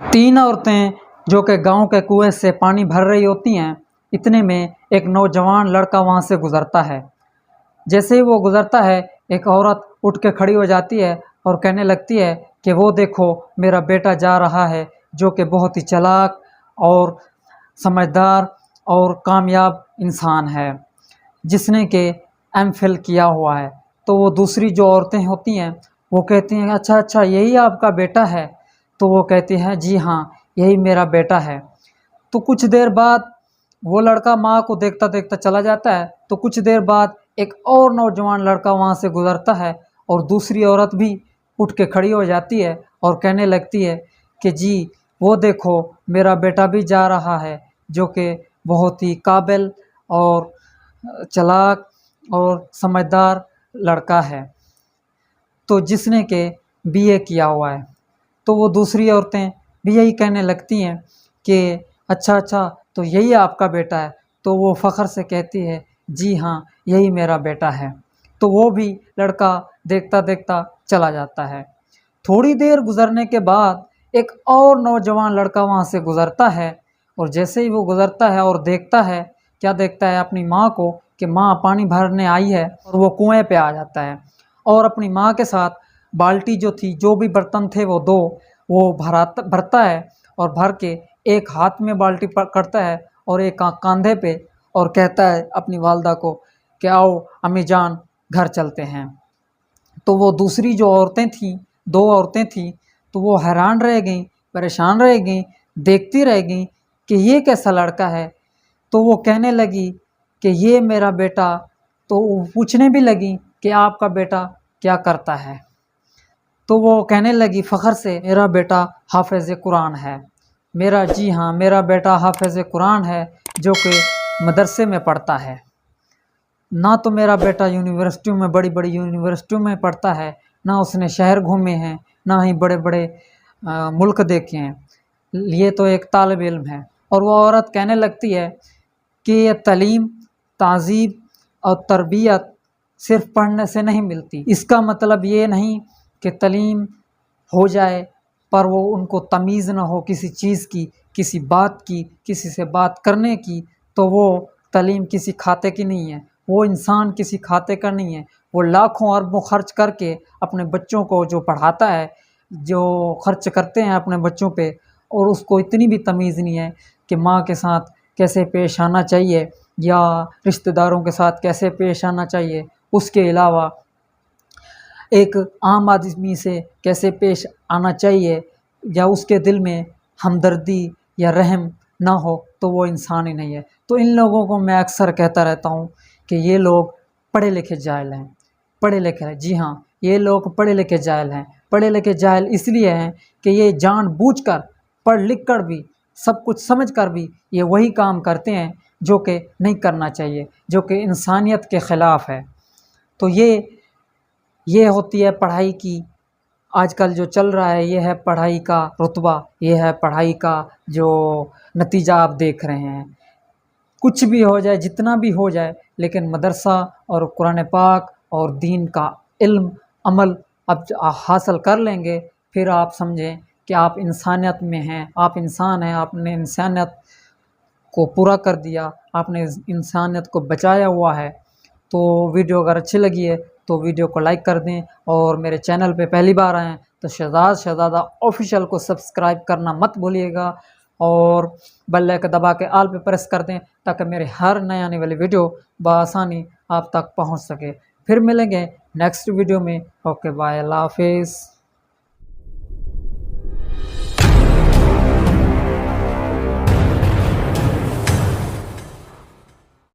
तीन औरतें जो कि गांव के कुएं से पानी भर रही होती हैं, इतने में एक नौजवान लड़का वहां से गुजरता है। जैसे ही वो गुजरता है, एक औरत उठ के खड़ी हो जाती है और कहने लगती है कि वो देखो मेरा बेटा जा रहा है, जो कि बहुत ही चालाक और समझदार और कामयाब इंसान है, जिसने कि एमफिल किया हुआ है। तो वो दूसरी जो औरतें होती हैं वो कहती हैं, अच्छा अच्छा यही आपका बेटा है? तो वो कहती हैं, जी हाँ यही मेरा बेटा है। तो कुछ देर बाद वो लड़का माँ को देखता देखता चला जाता है। तो कुछ देर बाद एक और नौजवान लड़का वहाँ से गुजरता है और दूसरी औरत भी उठ के खड़ी हो जाती है और कहने लगती है कि जी वो देखो मेरा बेटा भी जा रहा है, जो कि बहुत ही काबिल और चालाक और समझदार लड़का है, तो जिसने के बीए किया हुआ है। तो वो दूसरी औरतें भी यही कहने लगती हैं कि अच्छा अच्छा तो यही आपका बेटा है? तो वो फ़ख्र से कहती है, जी हाँ यही मेरा बेटा है। तो वो भी लड़का देखता देखता चला जाता है। थोड़ी देर गुजरने के बाद एक और नौजवान लड़का वहाँ से गुज़रता है और जैसे ही वो गुज़रता है और देखता है, क्या देखता है, अपनी माँ को कि माँ पानी भरने आई है, और वो कुएं पे आ जाता है और अपनी माँ के साथ बाल्टी जो थी, जो भी बर्तन थे वो दो, वो भरता है और भर के एक हाथ में बाल्टी पकड़ता है और एक कंधे पे, और कहता है अपनी वालदा को कि आओ अम्मी जान घर चलते हैं। तो वो दूसरी जो औरतें थीं, दो औरतें थीं, तो वो हैरान रह गईं, परेशान रह गईं, देखती रह गईं कि ये कैसा लड़का है। तो वो कहने लगी कि ये मेरा बेटा, तो वो पूछने भी लगी कि आपका बेटा क्या करता है? तो वो कहने लगी फ़ख्र से, मेरा बेटा हाफ़िज़ कुरान है। जी हाँ मेरा बेटा हाफ़िज़ कुरान है, जो कि मदरसे में पढ़ता है। ना तो मेरा बेटा यूनिवर्सिटियों में, बड़ी बड़ी यूनिवर्सिटियों में पढ़ता है, ना उसने शहर घूमे हैं, ना ही बड़े बड़े मुल्क देखे हैं, ये तो एक तालिब इल्म है। और वो औरत कहने लगती है कि ये तालीम, तहज़ीब और तरबियत सिर्फ़ पढ़ने से नहीं मिलती। इसका मतलब ये नहीं कि तालीम हो जाए पर वो उनको तमीज़ ना हो किसी चीज़ की, किसी बात की, किसी से बात करने की, तो वो तालीम किसी खाते की नहीं है, वो इंसान किसी खाते का नहीं है। वो लाखों अरबों खर्च करके अपने बच्चों को जो पढ़ाता है, जो खर्च करते हैं अपने बच्चों पे, और उसको इतनी भी तमीज़ नहीं है कि माँ के साथ कैसे पेश आना चाहिए या रिश्तेदारों के साथ कैसे पेश आना चाहिए, उसके अलावा एक आम आदमी से कैसे पेश आना चाहिए, या उसके दिल में हमदर्दी या रहम ना हो, तो वो इंसान ही नहीं है। तो इन लोगों को मैं अक्सर कहता रहता हूँ कि ये लोग पढ़े लिखे जाहिल हैं, पढ़े लिखे हैं। जी हाँ, ये लोग पढ़े लिखे जाहिल हैं। पढ़े लिखे जाहिल इसलिए हैं कि ये जानबूझकर पढ़ लिख कर भी, सब कुछ समझ कर भी, ये वही काम करते हैं जो कि नहीं करना चाहिए, जो कि इंसानियत के ख़िलाफ़ है। तो ये होती है पढ़ाई की, आजकल जो चल रहा है ये है पढ़ाई का रुतबा, ये है पढ़ाई का जो नतीजा आप देख रहे हैं। कुछ भी हो जाए, जितना भी हो जाए, लेकिन मदरसा और कुरान पाक और दीन का इल्म, अमल अब हासिल कर लेंगे, फिर आप समझें कि आप इंसानियत में हैं, आप इंसान हैं, आपने इंसानियत को पूरा कर दिया, आपने इंसानियत को बचाया हुआ है। तो वीडियो अगर अच्छी लगी है तो वीडियो को लाइक कर दें, और मेरे चैनल पे पहली बार आएँ तो शहज़ादा ऑफिशियल को सब्सक्राइब करना मत भूलिएगा, और बेल आइकन दबा के ऑल पे प्रेस कर दें ताकि मेरे हर नए आने वाली वीडियो बआसानी आप तक पहुंच सके। फिर मिलेंगे नेक्स्ट वीडियो में। ओके बाय, अल्लाह हाफिज़।